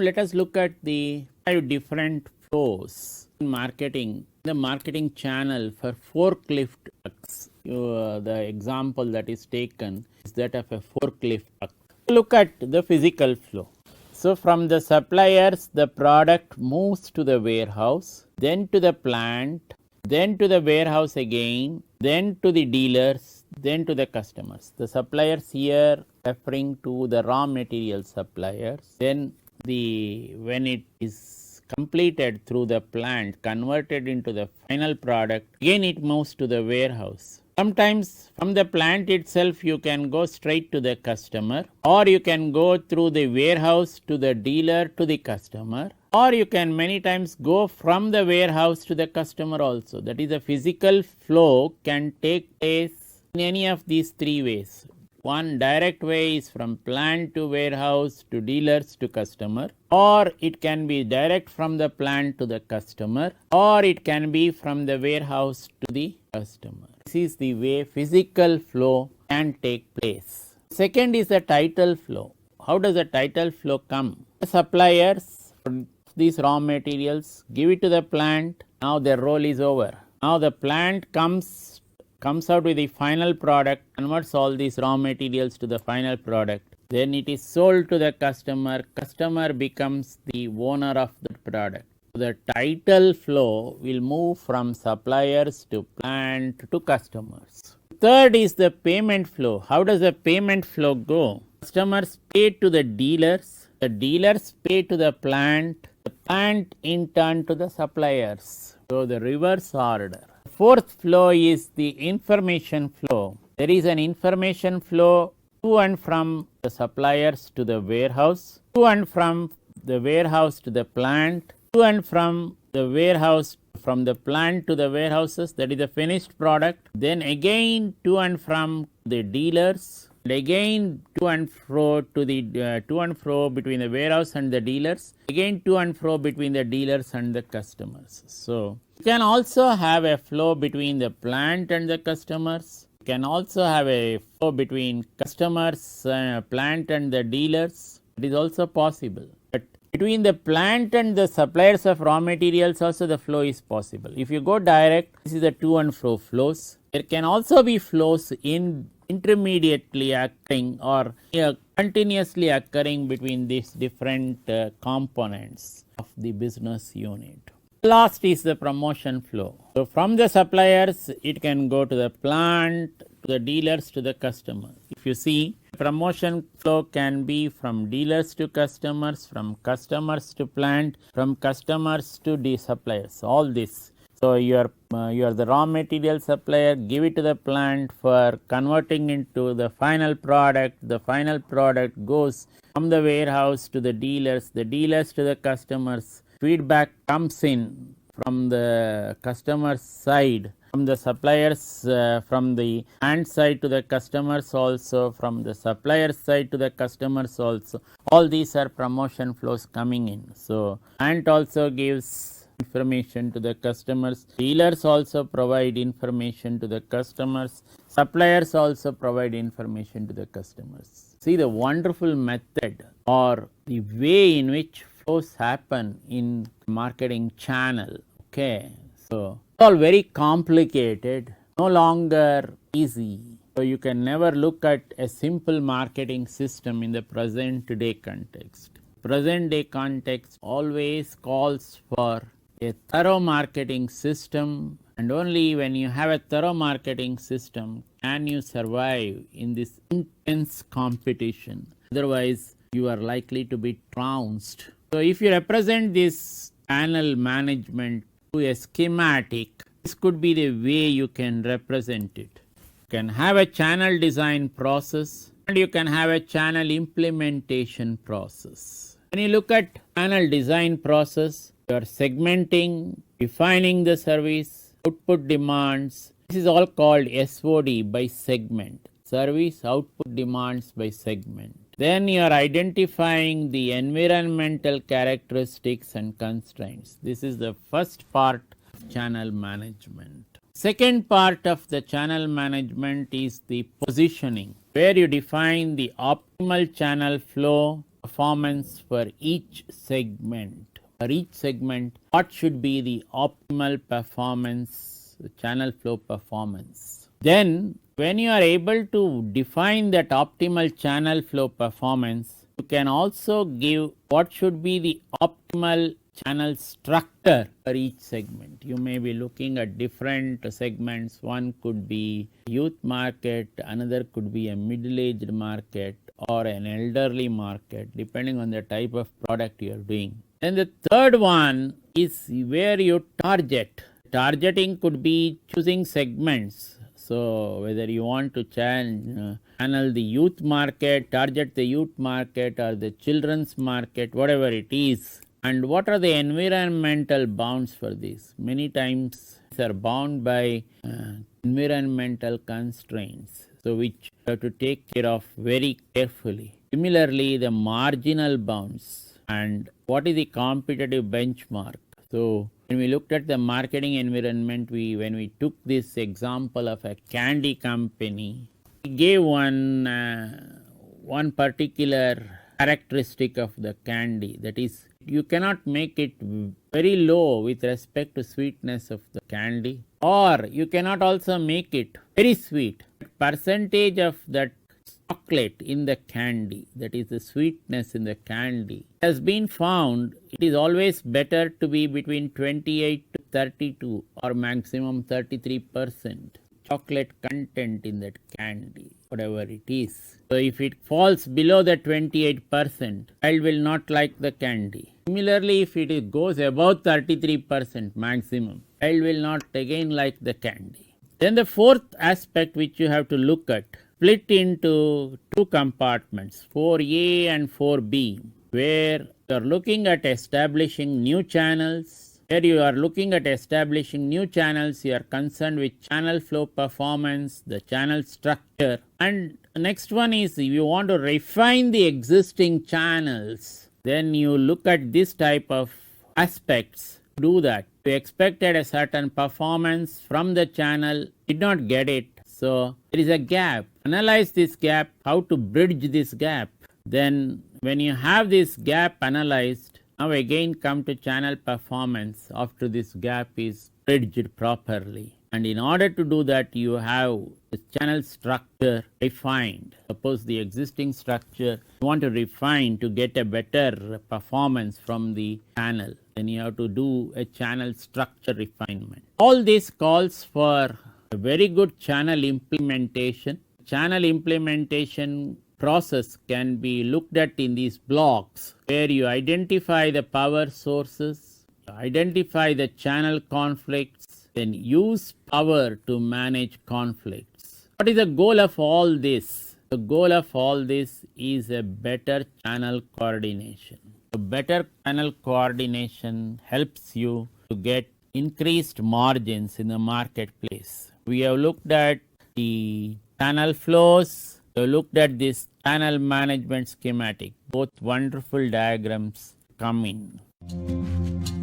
let us look at the 5 different flows in marketing. The marketing channel for forklift trucks. The example that is taken is that of a forklift truck. Look at the physical flow. So from the suppliers, the product moves to the warehouse, then to the plant, then to the warehouse again, then to the dealers, then to the customers. The suppliers here referring to the raw material suppliers. Then when it is completed through the plant, converted into the final product, again it moves to the warehouse. Sometimes from the plant itself you can go straight to the customer, or you can go through the warehouse to the dealer to the customer, or you can many times go from the warehouse to the customer also. That is, the physical flow can take place in any of these 3 ways. One direct way is from plant to warehouse to dealers to customer, or it can be direct from the plant to the customer, or it can be from the warehouse to the customer. This is the way physical flow can take place. Second is the title flow. How does the title flow come? The suppliers these raw materials give it to the plant. Now their role is over. Now the plant comes out with the final product, converts all these raw materials to the final product. Then it is sold to the customer. Customer becomes the owner of the product. The title flow will move from suppliers to plant to customers. Third is the payment flow. How does the payment flow go? Customers pay to the dealers pay to the plant in turn to the suppliers. So the reverse order. Fourth flow is the information flow. There is an information flow to and from the suppliers to the warehouse, to and from the warehouse to the plant, to and from the warehouse, from the plant to the warehouses, that is the finished product, then again to and from the dealers, and again to and fro between the warehouse and the dealers, again to and fro between the dealers and the customers. So you can also have a flow between the plant and the customers. You can also have a flow between customers, plant and the dealers. It is also possible. But between the plant and the suppliers of raw materials also the flow is possible. If you go direct, this is the to and fro flows. There can also be flows intermediately occurring or continuously occurring between these different components of the business unit. Last is the promotion flow. So from the suppliers it can go to the plant, to the dealers, to the customer. If you see, promotion flow can be from dealers to customers, from customers to plant, from customers to the suppliers, all this. So you are the raw material supplier, give it to the plant for converting into the final product. The final product goes from the warehouse to the dealers to the customers. Feedback comes in from the customer side, from the suppliers, from the plant side to the customers also, from the supplier side to the customers also. All these are promotion flows coming in. So plant also gives information to the customers, dealers also provide information to the customers, suppliers also provide information to the customers. See the wonderful method or the way in which flows happen in marketing channel. Okay, so it's all very complicated, no longer easy. So you can never look at a simple marketing system in the present day context. Present day context always calls for a thorough marketing system, and only when you have a thorough marketing system can you survive in this intense competition. Otherwise you are likely to be trounced. So if you represent this channel management to a schematic, this could be the way you can represent it. You can have a channel design process and you can have a channel implementation process. When you look at channel design process, you are segmenting, defining the service, output demands. This is all called SOD by segment. Service output demands by segment. Then you are identifying the environmental characteristics and constraints. This is the first part of channel management. Second part of the channel management is the positioning, where you define the optimal channel flow performance for each segment. For each segment, what should be the optimal performance, channel flow performance. Then, when you are able to define that optimal channel flow performance, you can also give what should be the optimal channel structure for each segment. You may be looking at different segments. One could be youth market, another could be a middle-aged market or an elderly market, depending on the type of product you are doing. Then the third one is where you target. Targeting could be choosing segments. So whether you want to channel the youth market, target the youth market or the children's market, whatever it is. And what are the environmental bounds for this? Many times these are bound by environmental constraints, so which you have to take care of very carefully. Similarly, the marginal bounds and what is the competitive benchmark. So when we looked at the marketing environment, when we took this example of a candy company, we gave one particular characteristic of the candy, that is, you cannot make it very low with respect to sweetness of the candy, or you cannot also make it very sweet. Percentage of that chocolate in the candy, that is the sweetness in the candy, has been found it is always better to be between 28 to 32 or maximum 33% chocolate content in that candy, whatever it is. So if it falls below the 28%, child will not like the candy. Similarly, if it goes above 33% maximum, child will not again like the candy. Then the fourth aspect which you have to look at, split into two compartments, 4A and 4B, where you are looking at establishing new channels. Where you are looking at establishing new channels, you are concerned with channel flow performance, the channel structure. And the next one is if you want to refine the existing channels, then you look at this type of aspects. Do that. You expected a certain performance from the channel, did not get it. So there is a gap. Analyze this gap, how to bridge this gap. Then when you have this gap analyzed, now again come to channel performance after this gap is bridged properly. And in order to do that, you have the channel structure refined. Suppose the existing structure you want to refine to get a better performance from the channel, then you have to do a channel structure refinement. All this calls for a very good channel implementation. Channel implementation process can be looked at in these blocks, where you identify the power sources, identify the channel conflicts, then use power to manage conflicts. What is the goal of all this? The goal of all this is a better channel coordination. A better channel coordination helps you to get increased margins in the marketplace. We have looked at the channel flows. We have looked at this channel management schematic. Both wonderful diagrams come in.